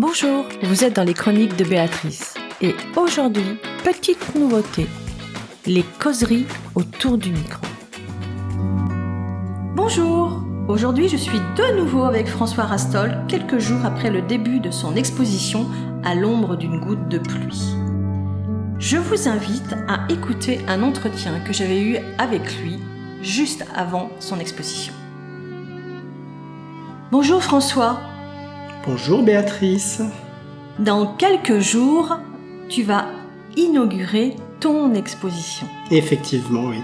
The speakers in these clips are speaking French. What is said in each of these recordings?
Bonjour, vous êtes dans les chroniques de Béatrice. Et aujourd'hui, petite nouveauté, les causeries autour du micro. Bonjour, aujourd'hui je suis de nouveau avec François Rastol, quelques jours après le début de son exposition à l'ombre d'une goutte de pluie. Je vous invite à écouter un entretien que j'avais eu avec lui juste avant son exposition. Bonjour François. Bonjour Béatrice. Dans quelques jours, tu vas inaugurer ton exposition. Effectivement, oui.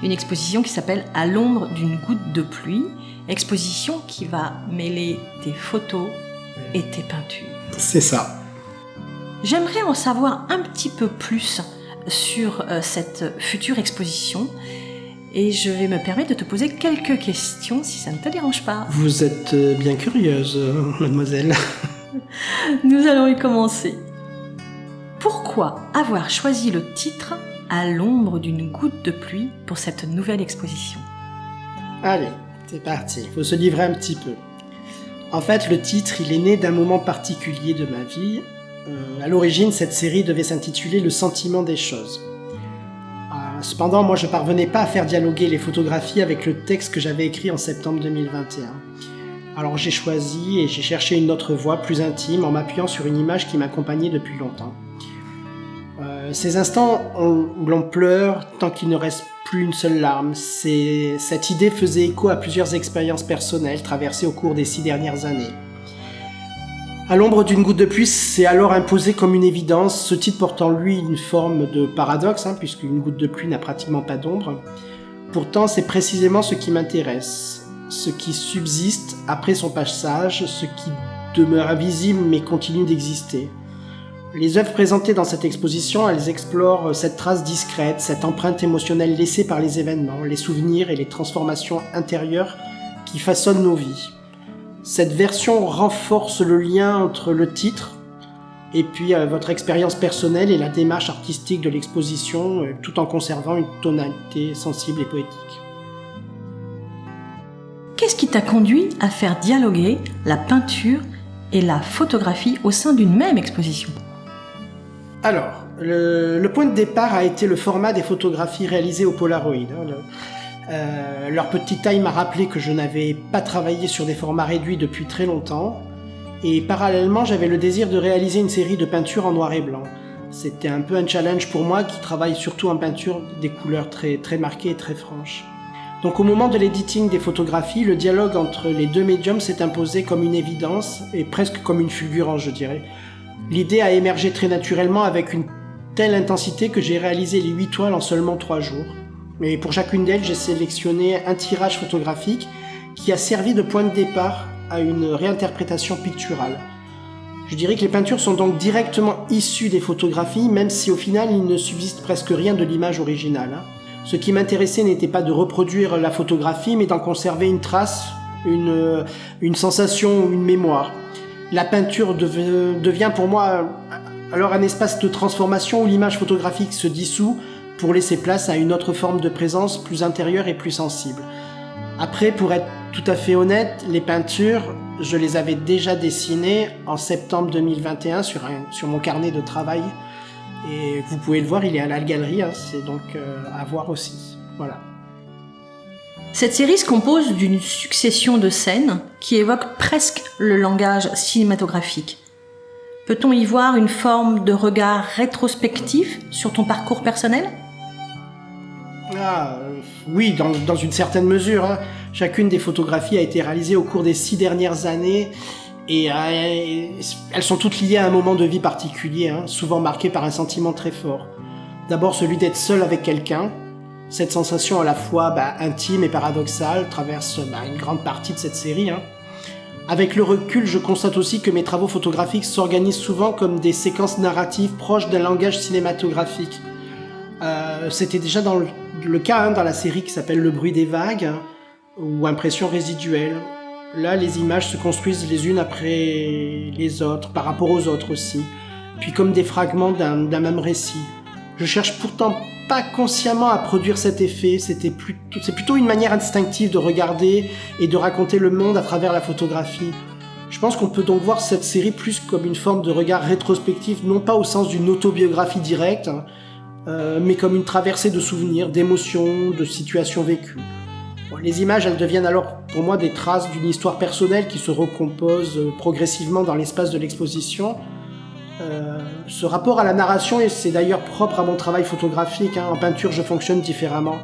Une exposition qui s'appelle « À l'ombre d'une goutte de pluie », exposition qui va mêler tes photos et tes peintures. C'est ça. J'aimerais en savoir un petit peu plus sur cette future exposition et je vais me permettre de te poser quelques questions si ça ne te dérange pas. Vous êtes bien curieuse, mademoiselle. Nous allons y commencer. Pourquoi avoir choisi le titre « À l'ombre d'une goutte de pluie » pour cette nouvelle exposition ? Allez, c'est parti, il faut se livrer un petit peu. En fait, le titre, il est né d'un moment particulier de ma vie. À l'origine, cette série devait s'intituler « Le sentiment des choses ». Cependant, moi, je parvenais pas à faire dialoguer les photographies avec le texte que j'avais écrit en septembre 2021. Alors j'ai choisi et j'ai cherché une autre voie plus intime en m'appuyant sur une image qui m'accompagnait depuis longtemps. Ces instants où l'on pleure tant qu'il ne reste plus une seule larme, cette idée faisait écho à plusieurs expériences personnelles traversées au cours des 6 dernières années. À l'ombre d'une goutte de pluie, c'est alors imposé comme une évidence, ce titre portant lui une forme de paradoxe, puisqu'une goutte de pluie n'a pratiquement pas d'ombre. Pourtant, c'est précisément ce qui m'intéresse, ce qui subsiste après son passage, ce qui demeure invisible mais continue d'exister. Les œuvres présentées dans cette exposition, elles explorent cette trace discrète, cette empreinte émotionnelle laissée par les événements, les souvenirs et les transformations intérieures qui façonnent nos vies. Cette version renforce le lien entre le titre et puis votre expérience personnelle et la démarche artistique de l'exposition, tout en conservant une tonalité sensible et poétique. Qu'est-ce qui t'a conduit à faire dialoguer la peinture et la photographie au sein d'une même exposition ? Alors, le point de départ a été le format des photographies réalisées au Polaroid. Leur petite taille m'a rappelé que je n'avais pas travaillé sur des formats réduits depuis très longtemps, et parallèlement j'avais le désir de réaliser une série de peintures en noir et blanc. C'était un peu un challenge pour moi qui travaille surtout en peinture des couleurs très, très marquées et très franches. Donc au moment de l'editing des photographies, le dialogue entre les deux médiums s'est imposé comme une évidence et presque comme une fulgurance, je dirais. L'idée a émergé très naturellement avec une telle intensité que j'ai réalisé les 8 toiles en seulement 3 jours. Et pour chacune d'elles, j'ai sélectionné un tirage photographique qui a servi de point de départ à une réinterprétation picturale. Je dirais que les peintures sont donc directement issues des photographies, même si au final il ne subsiste presque rien de l'image originale. Ce qui m'intéressait n'était pas de reproduire la photographie, mais d'en conserver une trace, une sensation ou une mémoire. La peinture devient pour moi alors un espace de transformation où l'image photographique se dissout pour laisser place à une autre forme de présence plus intérieure et plus sensible. Après, pour être tout à fait honnête, les peintures, je les avais déjà dessinées en septembre 2021 sur mon carnet de travail. Et vous pouvez le voir, il est à la galerie, c'est donc à voir aussi. Voilà. Cette série se compose d'une succession de scènes qui évoquent presque le langage cinématographique. Peut-on y voir une forme de regard rétrospectif sur ton parcours personnel ? Oui, dans une certaine mesure. Chacune des photographies a été réalisée au cours des 6 dernières années et elles sont toutes liées à un moment de vie particulier, souvent marqué par un sentiment très fort. D'abord celui d'être seul avec quelqu'un. Cette sensation à la fois intime et paradoxale traverse une grande partie de cette série. Avec le recul, je constate aussi que mes travaux photographiques s'organisent souvent comme des séquences narratives proches d'un langage cinématographique. C'était déjà dans le cas dans la série qui s'appelle Le bruit des vagues ou Impressions résiduelles. Là, les images se construisent les unes après les autres, par rapport aux autres aussi, puis comme des fragments d'un même récit. Je cherche pourtant pas consciemment à produire cet effet, c'est plutôt une manière instinctive de regarder et de raconter le monde à travers la photographie. Je pense qu'on peut donc voir cette série plus comme une forme de regard rétrospectif, non pas au sens d'une autobiographie directe, mais comme une traversée de souvenirs, d'émotions, de situations vécues. Bon, les images, elles deviennent alors pour moi des traces d'une histoire personnelle qui se recompose progressivement dans l'espace de l'exposition. Ce rapport à la narration, et c'est d'ailleurs propre à mon travail photographique, en peinture je fonctionne différemment.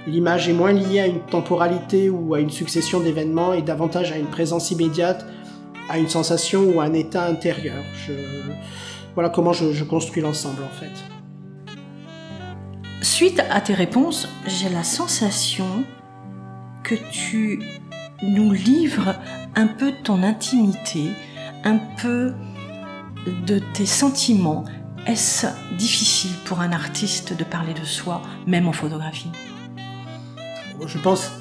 L'image est moins liée à une temporalité ou à une succession d'événements et davantage à une présence immédiate, à une sensation ou à un état intérieur. Voilà comment je construis l'ensemble en fait. Suite à tes réponses, j'ai la sensation que tu nous livres un peu de ton intimité, un peu de tes sentiments. Est-ce difficile pour un artiste de parler de soi, même en photographie ? Je pense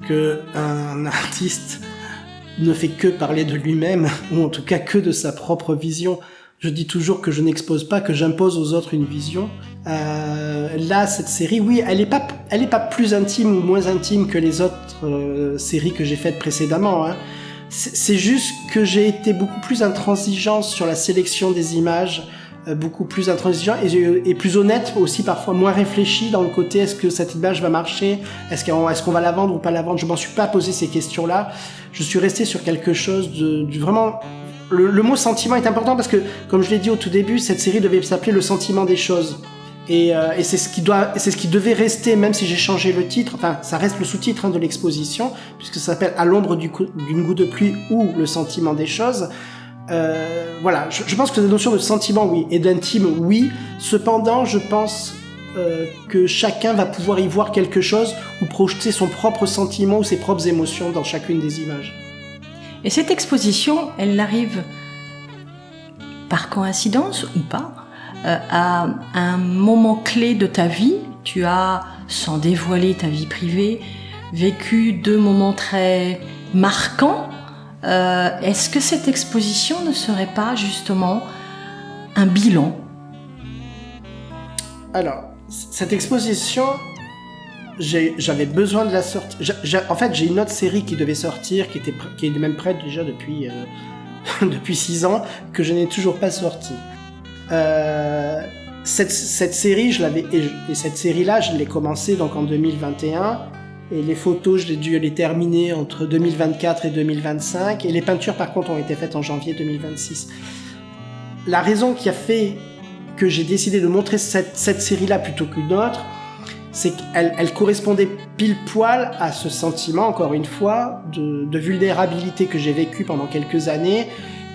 qu'un artiste ne fait que parler de lui-même, ou en tout cas que de sa propre vision. Je dis toujours que je n'expose pas, que j'impose aux autres une vision. Là, cette série, oui, elle est pas plus intime ou moins intime que les autres séries que j'ai faites précédemment. C'est juste que j'ai été beaucoup plus intransigeant sur la sélection des images, beaucoup plus intransigeant et plus honnête, aussi parfois moins réfléchi dans le côté est-ce que cette image va marcher, est-ce qu'on va la vendre ou pas la vendre. Je m'en suis pas posé ces questions-là. Je suis resté sur quelque chose de vraiment... Le mot sentiment est important parce que, comme je l'ai dit au tout début, cette série devait s'appeler Le sentiment des choses. Et c'est ce qui devait rester, même si j'ai changé le titre. Enfin, ça reste le sous-titre de l'exposition, puisque ça s'appelle À l'ombre d'une goutte de pluie ou Le sentiment des choses. Voilà, je pense que la notion de sentiment, oui, et d'intime, oui. Cependant, je pense que chacun va pouvoir y voir quelque chose ou projeter son propre sentiment ou ses propres émotions dans chacune des images. Et cette exposition, elle arrive par coïncidence ou pas à un moment clé de ta vie. Tu as, sans dévoiler ta vie privée, vécu 2 moments très marquants. Est-ce que cette exposition ne serait pas justement un bilan ? Alors, cette exposition, j'avais besoin de la sortir. En fait, j'ai une autre série qui devait sortir, qui est même prête déjà depuis 6 ans, que je n'ai toujours pas sortie. Cette série, cette série-là, je l'ai commencée donc en 2021, et les photos, j'ai dû les terminer entre 2024 et 2025, et les peintures, par contre, ont été faites en janvier 2026. La raison qui a fait que j'ai décidé de montrer cette série-là plutôt qu'une autre, c'est qu'elle correspondait pile poil à ce sentiment, encore une fois, de vulnérabilité que j'ai vécu pendant quelques années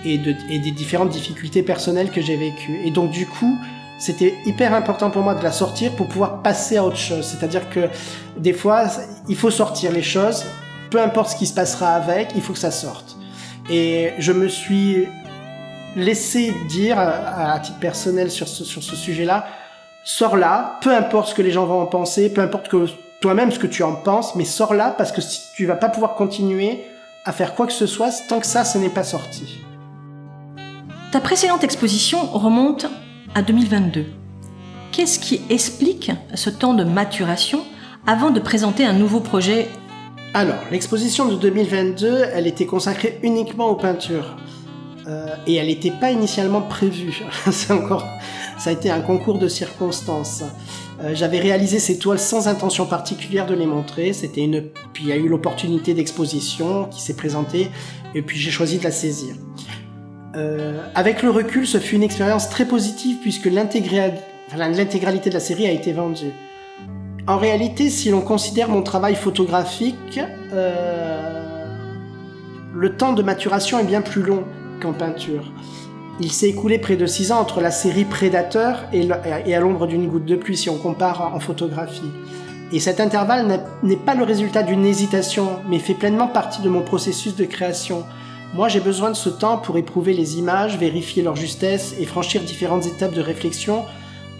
et des différentes difficultés personnelles que j'ai vécues. Et donc du coup, c'était hyper important pour moi de la sortir pour pouvoir passer à autre chose. C'est-à-dire que des fois, il faut sortir les choses, peu importe ce qui se passera avec, il faut que ça sorte. Et je me suis laissé dire, à titre personnel sur ce sujet-là, sors là, peu importe ce que les gens vont en penser, peu importe que toi-même ce que tu en penses, mais sors là parce que tu vas pas pouvoir continuer à faire quoi que ce soit tant que ça n'est pas sorti. Ta précédente exposition remonte à 2022. Qu'est-ce qui explique ce temps de maturation avant de présenter un nouveau projet ? Alors, l'exposition de 2022, elle était consacrée uniquement aux peintures. Et elle n'était pas initialement prévue. Ça a été un concours de circonstances. J'avais réalisé ces toiles sans intention particulière de les montrer. Puis il y a eu l'opportunité d'exposition qui s'est présentée, et puis j'ai choisi de la saisir. Avec le recul, ce fut une expérience très positive puisque l'intégralité de la série a été vendue. En réalité, si l'on considère mon travail photographique, le temps de maturation est bien plus long qu'en peinture. Il s'est écoulé près de 6 ans entre la série Prédateur et À l'ombre d'une goutte de pluie, si on compare en photographie. Et cet intervalle n'est pas le résultat d'une hésitation, mais fait pleinement partie de mon processus de création. Moi, j'ai besoin de ce temps pour éprouver les images, vérifier leur justesse et franchir différentes étapes de réflexion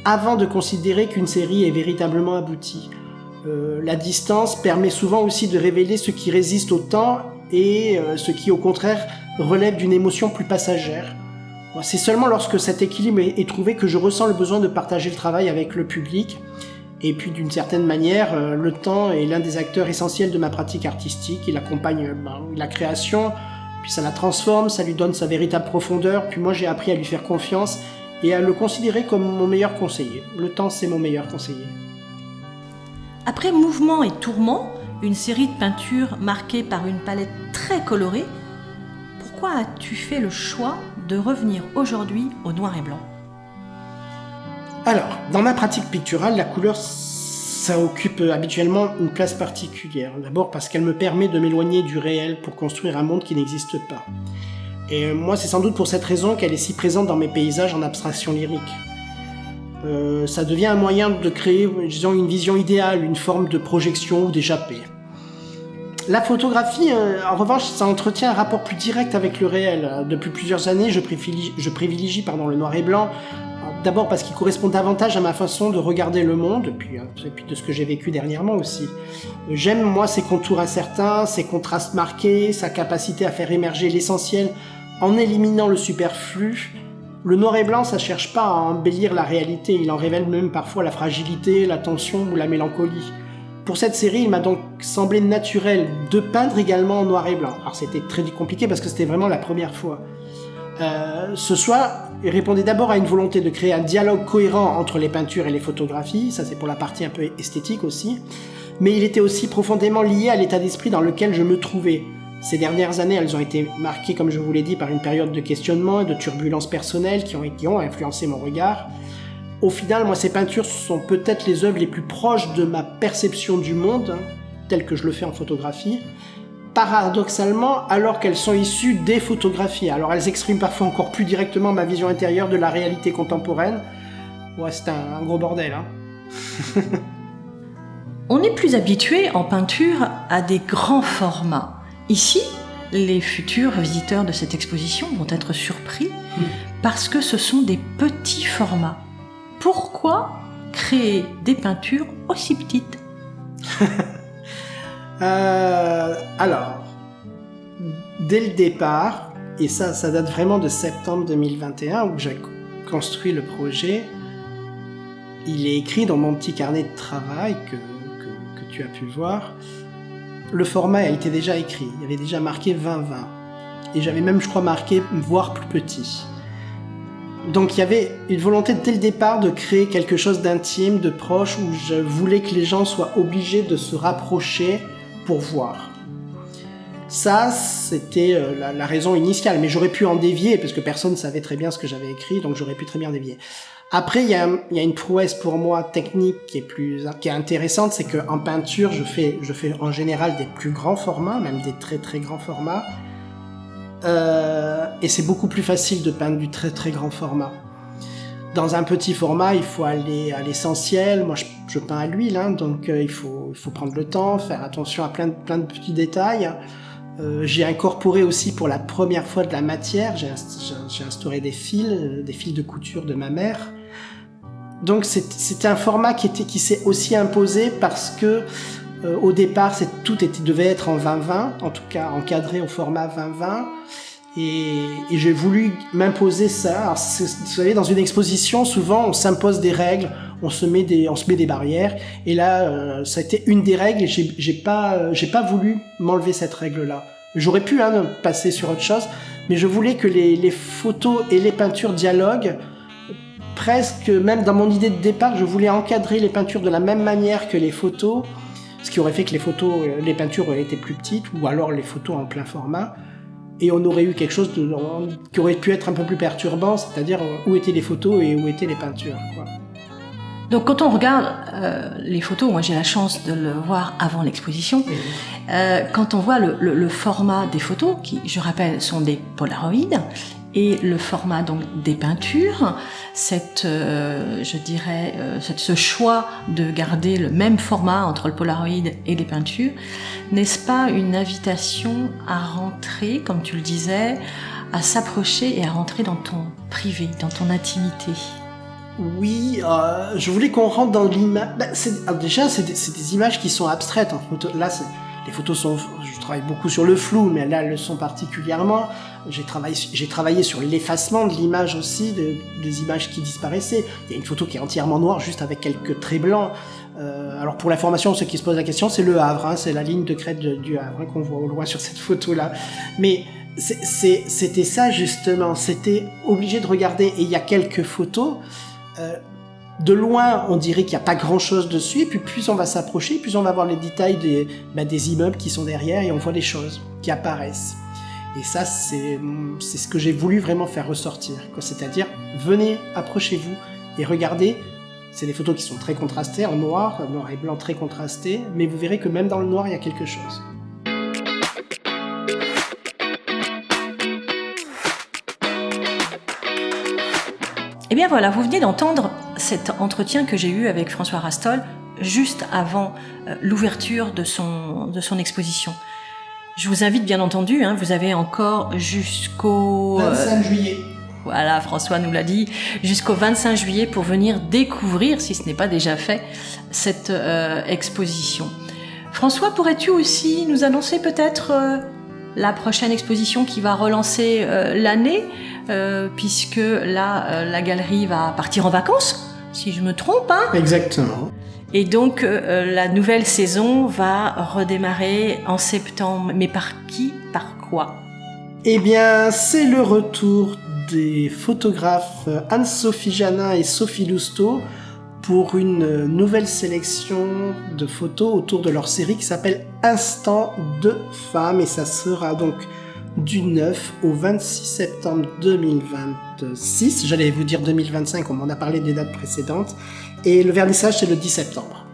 avant de considérer qu'une série est véritablement aboutie. La distance permet souvent aussi de révéler ce qui résiste au temps et ce qui, au contraire, relève d'une émotion plus passagère. C'est seulement lorsque cet équilibre est trouvé que je ressens le besoin de partager le travail avec le public. Et puis, d'une certaine manière, le temps est l'un des acteurs essentiels de ma pratique artistique. Il accompagne la création, Puis ça la transforme, ça lui donne sa véritable profondeur, puis moi j'ai appris à lui faire confiance et à le considérer comme mon meilleur conseiller. Le temps, c'est mon meilleur conseiller. Après Mouvement et Tourment, une série de peintures marquée par une palette très colorée, pourquoi as-tu fait le choix de revenir aujourd'hui au noir et blanc ? Alors, dans ma pratique picturale, la couleur, ça occupe habituellement une place particulière. D'abord parce qu'elle me permet de m'éloigner du réel pour construire un monde qui n'existe pas. Et moi, c'est sans doute pour cette raison qu'elle est si présente dans mes paysages en abstraction lyrique. Ça devient un moyen de créer, disons, une vision idéale, une forme de projection ou d'échappée. La photographie, en revanche, ça entretient un rapport plus direct avec le réel. Depuis plusieurs années, je privilégie le noir et blanc, d'abord parce qu'il correspond davantage à ma façon de regarder le monde, et puis de ce que j'ai vécu dernièrement aussi. J'aime, moi, ses contours incertains, ses contrastes marqués, sa capacité à faire émerger l'essentiel en éliminant le superflu. Le noir et blanc, ça cherche pas à embellir la réalité, il en révèle même parfois la fragilité, la tension ou la mélancolie. Pour cette série, il m'a donc semblé naturel de peindre également en noir et blanc. Alors c'était très compliqué parce que c'était vraiment la première fois. Ce choix répondait d'abord à une volonté de créer un dialogue cohérent entre les peintures et les photographies, ça c'est pour la partie un peu esthétique aussi, mais il était aussi profondément lié à l'état d'esprit dans lequel je me trouvais. Ces dernières années, elles ont été marquées, comme je vous l'ai dit, par une période de questionnement et de turbulences personnelles qui ont influencé mon regard. Au final, moi, ces peintures sont peut-être les œuvres les plus proches de ma perception du monde, telle que je le fais en photographie, paradoxalement, alors qu'elles sont issues des photographies. Alors, elles expriment parfois encore plus directement ma vision intérieure de la réalité contemporaine. Ouais, c'est un gros bordel, hein. On est plus habitué en peinture à des grands formats. Ici, les futurs visiteurs de cette exposition vont être surpris parce que ce sont des petits formats. Pourquoi créer des peintures aussi petites ? Alors, dès le départ, et ça date vraiment de septembre 2021 où j'ai construit le projet, il est écrit dans mon petit carnet de travail que tu as pu voir. Le format a été déjà écrit, il y avait déjà marqué 20-20. Et j'avais même, je crois, marqué voire plus petit. Donc il y avait une volonté dès le départ de créer quelque chose d'intime, de proche, où je voulais que les gens soient obligés de se rapprocher pour voir. Ça, c'était la raison initiale, mais j'aurais pu en dévier, parce que personne ne savait très bien ce que j'avais écrit, donc j'aurais pu très bien dévier. Après, il y a une prouesse pour moi technique qui est intéressante, c'est qu'en peinture, je fais en général des plus grands formats, même des très très grands formats, et c'est beaucoup plus facile de peindre du très très grand format. Dans un petit format, il faut aller à l'essentiel. Moi, je peins à l'huile, hein, donc il faut prendre le temps, faire attention à plein de petits détails. J'ai incorporé aussi pour la première fois de la matière. J'ai instauré des fils de couture de ma mère. Donc c'était un format qui s'est aussi imposé parce que au départ tout devait être en 20-20, en tout cas encadré au format 20-20, et j'ai voulu m'imposer ça. Alors, vous savez, dans une exposition, souvent on s'impose des règles, on se met des barrières, et là ça a été une des règles, et j'ai pas voulu m'enlever cette règle-là. J'aurais pu passer sur autre chose, mais je voulais que les photos et les peintures dialoguent. Presque, même dans mon idée de départ, je voulais encadrer les peintures de la même manière que les photos, ce qui aurait fait que les peintures auraient été plus petites, ou alors les photos en plein format, et on aurait eu quelque chose qui aurait pu être un peu plus perturbant, c'est-à-dire où étaient les photos et où étaient les peintures, quoi. Donc quand on regarde les photos, moi j'ai la chance de le voir avant l'exposition, quand on voit le format des photos, qui je rappelle sont des Polaroid, et le format donc des peintures, ce choix de garder le même format entre le Polaroid et les peintures, n'est-ce pas une invitation à rentrer, comme tu le disais, à s'approcher et à rentrer dans ton privé, dans ton intimité ? Oui, je voulais qu'on rentre dans l'image. Déjà, c'est des images qui sont abstraites en photo. Là, les photos sont. Je travaille beaucoup sur le flou, mais là, elles le sont particulièrement. J'ai travaillé sur l'effacement de l'image aussi, des images qui disparaissaient. Il y a une photo qui est entièrement noire, juste avec quelques traits blancs. Alors pour l'information, ceux qui se posent la question, c'est le Havre, hein, c'est la ligne de crête du Havre qu'on voit au loin sur cette photo-là. Mais C'était ça justement, c'était obligé de regarder, et il y a quelques photos, de loin on dirait qu'il n'y a pas grand chose dessus, et puis plus on va s'approcher, plus on va voir les détails des immeubles qui sont derrière, et on voit les choses qui apparaissent. Et ça c'est ce que j'ai voulu vraiment faire ressortir, c'est-à-dire venez, approchez-vous et regardez. C'est des photos qui sont très contrastées, en noir et blanc très contrasté, mais vous verrez que même dans le noir il y a quelque chose. Eh bien voilà, vous venez d'entendre cet entretien que j'ai eu avec François Rastol juste avant l'ouverture de son exposition. Je vous invite bien entendu, vous avez encore jusqu'au... 25 juillet. Voilà, François nous l'a dit, jusqu'au 25 juillet pour venir découvrir, si ce n'est pas déjà fait, cette exposition. François, pourrais-tu aussi nous annoncer peut-être la prochaine exposition qui va relancer l'année, puisque là, la galerie va partir en vacances, si je me trompe. Exactement. Et donc, la nouvelle saison va redémarrer en septembre. Mais par qui, par quoi ? Eh bien, c'est le retour des photographes Anne-Sophie Janin et Sophie Lousteau pour une nouvelle sélection de photos autour de leur série qui s'appelle Instant de femmes, et ça sera donc du 9 au 26 septembre 2026. J'allais vous dire 2025, on m'en a parlé des dates précédentes, et le vernissage c'est le 10 septembre.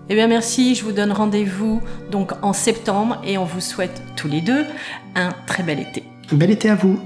Eh bien merci, je vous donne rendez-vous donc en septembre et on vous souhaite tous les deux un très bel été. Bel été à vous.